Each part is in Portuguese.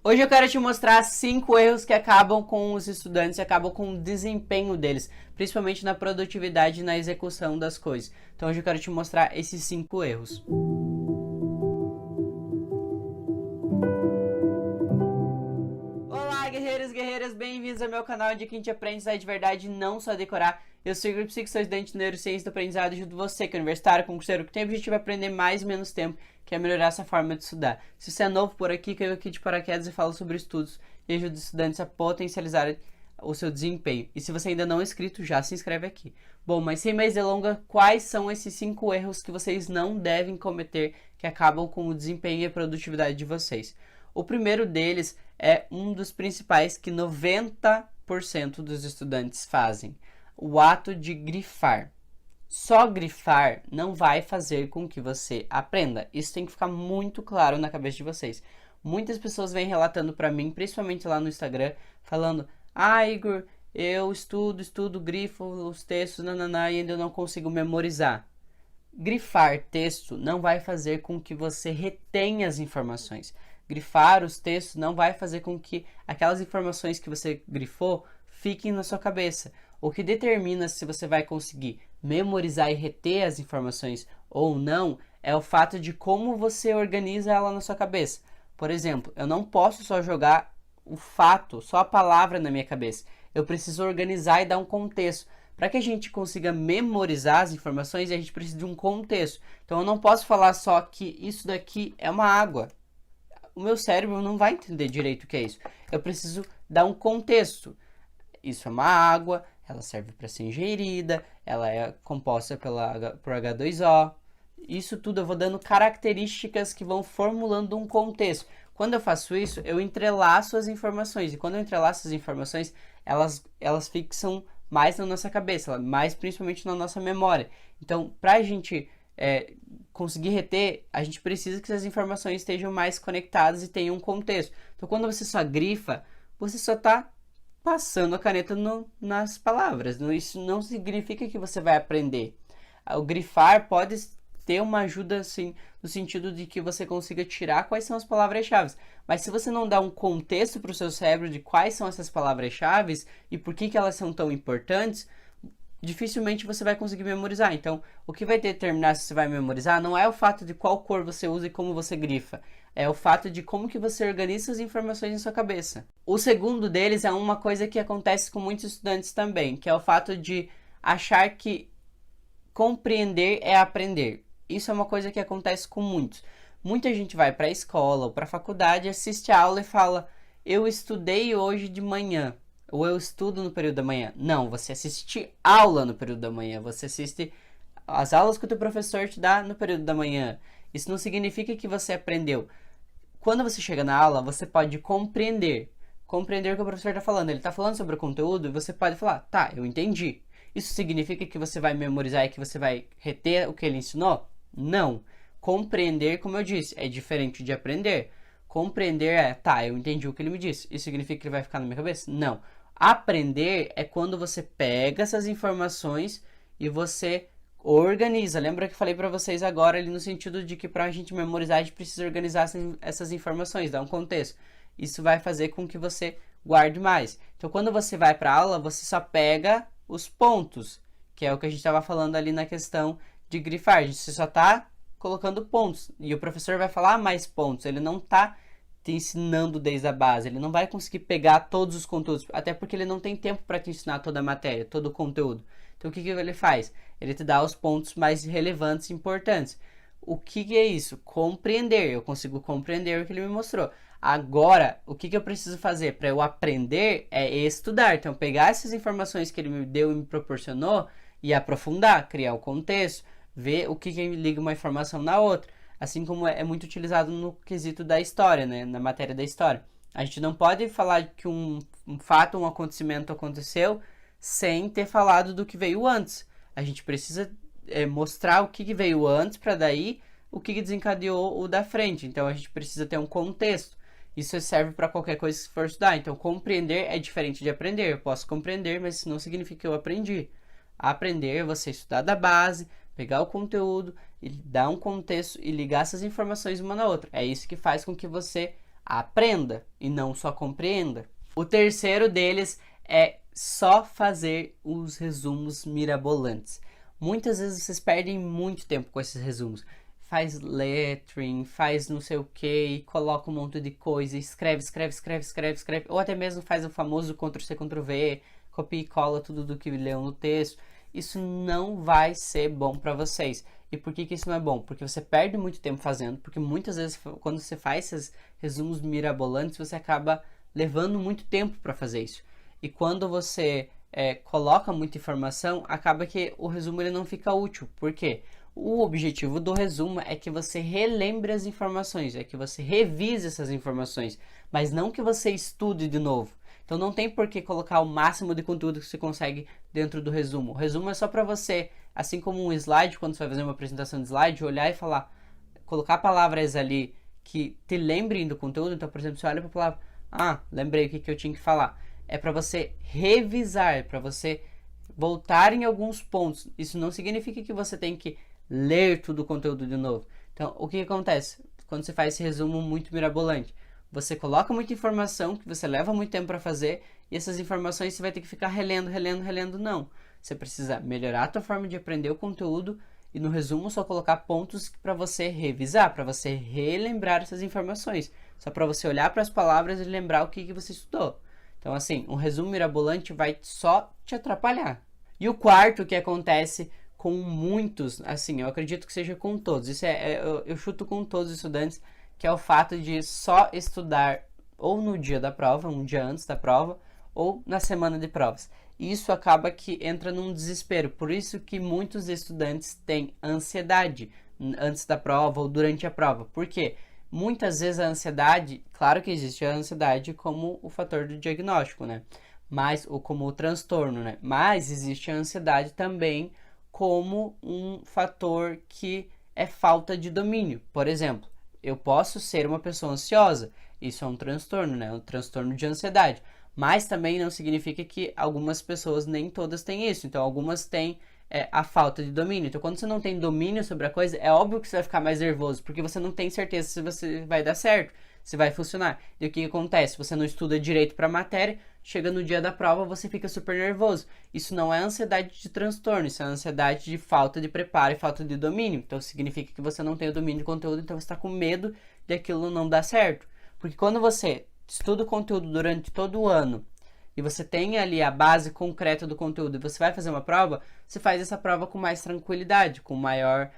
Hoje eu quero te mostrar 5 erros que acabam com os estudantes e acabam com o desempenho deles, principalmente na produtividade e na execução das coisas. Então hoje eu quero te mostrar esses 5 erros. Olá, guerreiros e guerreiras, bem-vindos ao meu canal onde a gente aprende a sair de verdade e não só decorar. Eu sou o Igor Psico, sou estudante de Neurociência do Aprendizado e ajudo você, que é universitário, concurseiro, que tem o objetivo de aprender mais e menos tempo, que é melhorar essa forma de estudar. Se você é novo por aqui, caiu aqui de paraquedas e falo sobre estudos e ajudo os estudantes a potencializar o seu desempenho. E se você ainda não é inscrito, já se inscreve aqui. Bom, mas sem mais delongas, quais são esses 5 erros que vocês não devem cometer que acabam com o desempenho e a produtividade de vocês? O primeiro deles é um dos principais que 90% dos estudantes fazem: o ato de grifar. Só grifar não vai fazer com que você aprenda. Isso tem que ficar muito claro na cabeça de vocês. Muitas pessoas vêm relatando para mim, principalmente lá no Instagram, falando: "Ah, Igor, eu estudo, grifo os textos, nananá, e ainda não consigo memorizar." Grifar texto não vai fazer com que você retenha as informações. Grifar os textos não vai fazer com que aquelas informações que você grifou fiquem na sua cabeça. O que determina se você vai conseguir memorizar e reter as informações ou não é o fato de como você organiza ela na sua cabeça. Por exemplo, eu não posso só jogar o fato, só a palavra na minha cabeça. Eu preciso organizar e dar um contexto. Para que a gente consiga memorizar as informações, a gente precisa de um contexto. Então eu não posso falar só que isso daqui é uma água. O meu cérebro não vai entender direito o que é isso. Eu preciso dar um contexto. Isso é uma água, ela serve para ser ingerida, ela é composta por H2O. Isso tudo eu vou dando características que vão formulando um contexto. Quando eu faço isso, eu entrelaço as informações. E quando eu entrelaço as informações, elas fixam mais na nossa cabeça, mais principalmente na nossa memória. Então, para a gente conseguir reter, a gente precisa que as informações estejam mais conectadas e tenham um contexto. Então, quando você só grifa, você só está passando a caneta nas palavras. Isso não significa que você vai aprender. O grifar pode ter uma ajuda, assim, no sentido de que você consiga tirar quais são as palavras-chave. Mas se você não dá um contexto para o seu cérebro de quais são essas palavras-chave e por que elas são tão importantes, dificilmente você vai conseguir memorizar. Então, o que vai determinar se você vai memorizar não é o fato de qual cor você usa e como você grifa. É o fato de como que você organiza as informações em sua cabeça. O segundo deles é uma coisa que acontece com muitos estudantes também, que é o fato de achar que compreender é aprender. Isso é uma coisa que acontece com muitos. Muita gente vai para a escola ou para a faculdade, assiste a aula e fala: "Eu estudei hoje de manhã." Ou "eu estudo no período da manhã." Não, você assiste aula no período da manhã. Você assiste as aulas que o teu professor te dá no período da manhã. Isso não significa que você aprendeu. Quando você chega na aula, você pode compreender. Compreender o que o professor está falando. Ele está falando sobre o conteúdo e você pode falar: "Tá, eu entendi." Isso significa que você vai memorizar e que você vai reter o que ele ensinou? Não. Compreender, como eu disse, é diferente de aprender. Compreender é: "Tá, eu entendi o que ele me disse." Isso significa que ele vai ficar na minha cabeça? Não. Aprender é quando você pega essas informações e você organiza. Lembra que eu falei para vocês agora ali no sentido de que para a gente memorizar a gente precisa organizar essas informações, dar um contexto. Isso vai fazer com que você guarde mais. Então, quando você vai para a aula, você só pega os pontos, que é o que a gente estava falando ali na questão de grifar. Você só está colocando pontos e o professor vai falar mais pontos. Ele não está te ensinando desde a base, ele não vai conseguir pegar todos os conteúdos, até porque ele não tem tempo para te ensinar toda a matéria, todo o conteúdo. Então, o que ele faz? Ele te dá os pontos mais relevantes e importantes. O que é isso? Compreender. Eu consigo compreender o que ele me mostrou. Agora, o que eu preciso fazer para eu aprender é estudar. Então, pegar essas informações que ele me deu e me proporcionou e aprofundar, criar o contexto, ver o que liga uma informação na outra. Assim como é muito utilizado no quesito da história, né? Na matéria da história. A gente não pode falar que um fato, um acontecimento aconteceu sem ter falado do que veio antes. A gente precisa mostrar o que veio antes para daí o que desencadeou o da frente. Então a gente precisa ter um contexto. Isso serve para qualquer coisa que você for estudar. Então compreender é diferente de aprender. Eu posso compreender, mas isso não significa que eu aprendi. Aprender é você estudar da base, pegar o conteúdo e dar um contexto e ligar essas informações uma na outra. É isso que faz com que você aprenda e não só compreenda. O terceiro deles é só fazer os resumos mirabolantes. Muitas vezes vocês perdem muito tempo com esses resumos. Faz lettering, faz não sei o que, coloca um monte de coisa, escreve, ou até mesmo faz o famoso Ctrl+C, Ctrl+V, copia e cola tudo do que leu no texto. Isso não vai ser bom para vocês. E por que isso não é bom? Porque você perde muito tempo fazendo, porque muitas vezes quando você faz esses resumos mirabolantes, você acaba levando muito tempo para fazer isso. E quando você coloca muita informação, acaba que o resumo ele não fica útil. Por quê? O objetivo do resumo é que você relembre as informações, é que você revise essas informações, mas não que você estude de novo. Então não tem por que colocar o máximo de conteúdo que você consegue dentro do resumo. O resumo é só para você, assim como um slide, quando você vai fazer uma apresentação de slide, olhar e falar, colocar palavras ali que te lembrem do conteúdo. Então, por exemplo, você olha para a palavra, lembrei o que eu tinha que falar. É para você revisar, é para você voltar em alguns pontos. Isso não significa que você tem que ler todo o conteúdo de novo. Então, o que acontece quando você faz esse resumo muito mirabolante? Você coloca muita informação que você leva muito tempo para fazer e essas informações você vai ter que ficar relendo. Não. Você precisa melhorar a tua forma de aprender o conteúdo e no resumo só colocar pontos para você revisar, para você relembrar essas informações. Só para você olhar para as palavras e lembrar o que você estudou. Então, assim, um resumo mirabolante vai só te atrapalhar. E o quarto que acontece com muitos, assim, eu acredito que seja com todos, isso eu chuto com todos os estudantes, que é o fato de só estudar ou no dia da prova, um dia antes da prova, ou na semana de provas. E isso acaba que entra num desespero, por isso que muitos estudantes têm ansiedade antes da prova ou durante a prova. Por quê? Muitas vezes a ansiedade, claro que existe a ansiedade como o fator do diagnóstico, né? Ou como o transtorno, né? Mas existe a ansiedade também como um fator que é falta de domínio. Por exemplo, eu posso ser uma pessoa ansiosa, isso é um transtorno, né? Um transtorno de ansiedade. Mas também não significa que algumas pessoas, nem todas têm isso. Então, algumas têm a falta de domínio. Então, quando você não tem domínio sobre a coisa, é óbvio que você vai ficar mais nervoso, porque você não tem certeza se você vai dar certo, se vai funcionar. E o que acontece? Você não estuda direito para a matéria, chega no dia da prova, você fica super nervoso. Isso não é ansiedade de transtorno, isso é ansiedade de falta de preparo e falta de domínio. Então, significa que você não tem o domínio do conteúdo, então você está com medo de aquilo não dar certo. Porque quando você estuda o conteúdo durante todo o ano, e você tem ali a base concreta do conteúdo e você vai fazer uma prova, você faz essa prova com mais tranquilidade, com maior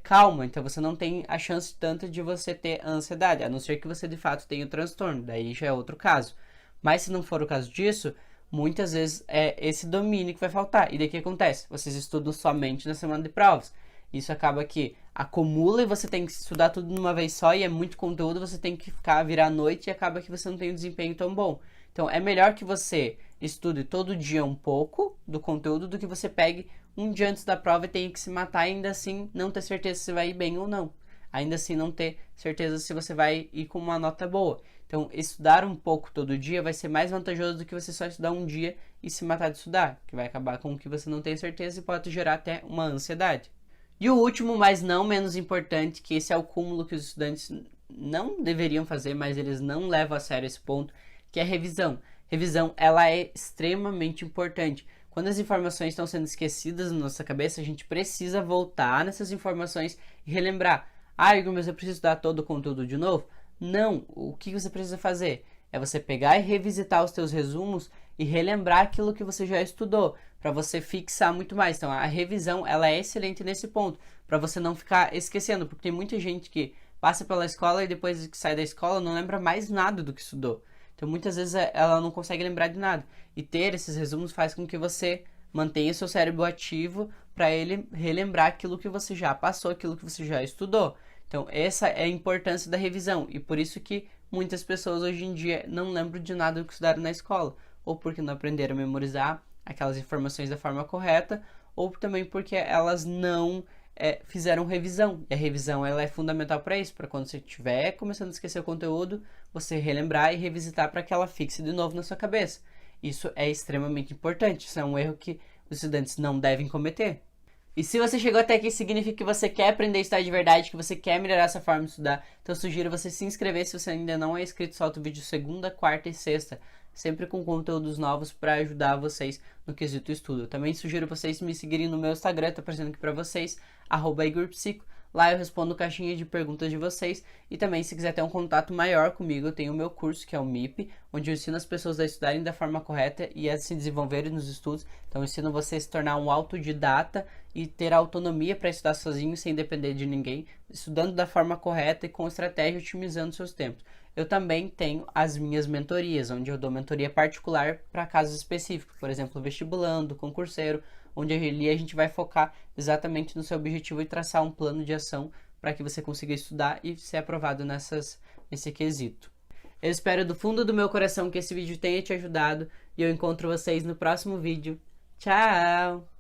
calma. Então você não tem a chance tanto de você ter ansiedade, a não ser que você de fato tenha o transtorno, daí já é outro caso. Mas se não for o caso disso, muitas vezes é esse domínio que vai faltar. E daí o que acontece? Vocês estudam somente na semana de provas. Isso acaba que acumula e você tem que estudar tudo de uma vez só e é muito conteúdo, você tem que virar à noite e acaba que você não tem um desempenho tão bom. Então, é melhor que você estude todo dia um pouco do conteúdo do que você pegue um dia antes da prova e tenha que se matar e ainda assim não ter certeza se vai ir bem ou não. Ainda assim não ter certeza se você vai ir com uma nota boa. Então, estudar um pouco todo dia vai ser mais vantajoso do que você só estudar um dia e se matar de estudar, que vai acabar com o que você não tem certeza e pode gerar até uma ansiedade. E o último, mas não menos importante, que esse é o cúmulo que os estudantes não deveriam fazer, mas eles não levam a sério esse ponto, que é a revisão. Revisão, ela é extremamente importante. Quando as informações estão sendo esquecidas na nossa cabeça, a gente precisa voltar nessas informações e relembrar. Igor, mas eu preciso estudar todo o conteúdo de novo? Não, o que você precisa fazer? É você pegar e revisitar os teus resumos e relembrar aquilo que você já estudou, para você fixar muito mais. Então, a revisão, ela é excelente nesse ponto, para você não ficar esquecendo, porque tem muita gente que passa pela escola e depois que sai da escola não lembra mais nada do que estudou. Então, muitas vezes ela não consegue lembrar de nada. E ter esses resumos faz com que você mantenha seu cérebro ativo para ele relembrar aquilo que você já passou, aquilo que você já estudou. Então, essa é a importância da revisão. E por isso que muitas pessoas hoje em dia não lembram de nada do que estudaram na escola. Ou porque não aprenderam a memorizar aquelas informações da forma correta, ou também porque elas não fizeram revisão. E a revisão ela é fundamental para isso, para quando você estiver começando a esquecer o conteúdo, você relembrar e revisitar para que ela fixe de novo na sua cabeça. Isso é extremamente importante, isso é um erro que os estudantes não devem cometer. E se você chegou até aqui, significa que você quer aprender a estudar de verdade, que você quer melhorar essa forma de estudar. Então eu sugiro você se inscrever se você ainda não é inscrito. Solto vídeo segunda, quarta e sexta, sempre com conteúdos novos para ajudar vocês no quesito estudo. Eu também sugiro vocês me seguirem no meu Instagram, tá aparecendo aqui para vocês, @IgorPsico. Lá eu respondo caixinha de perguntas de vocês. E também, se quiser ter um contato maior comigo, eu tenho o meu curso, que é o MIP, onde eu ensino as pessoas a estudarem da forma correta e a se desenvolverem nos estudos. Então eu ensino você a se tornar um autodidata e ter autonomia para estudar sozinho, sem depender de ninguém, estudando da forma correta e com estratégia, otimizando seus tempos. Eu também tenho as minhas mentorias, onde eu dou mentoria particular para casos específicos, por exemplo, vestibulando, concurseiro, onde ali a gente vai focar exatamente no seu objetivo e traçar um plano de ação para que você consiga estudar e ser aprovado nesse quesito. Eu espero do fundo do meu coração que esse vídeo tenha te ajudado e eu encontro vocês no próximo vídeo. Tchau!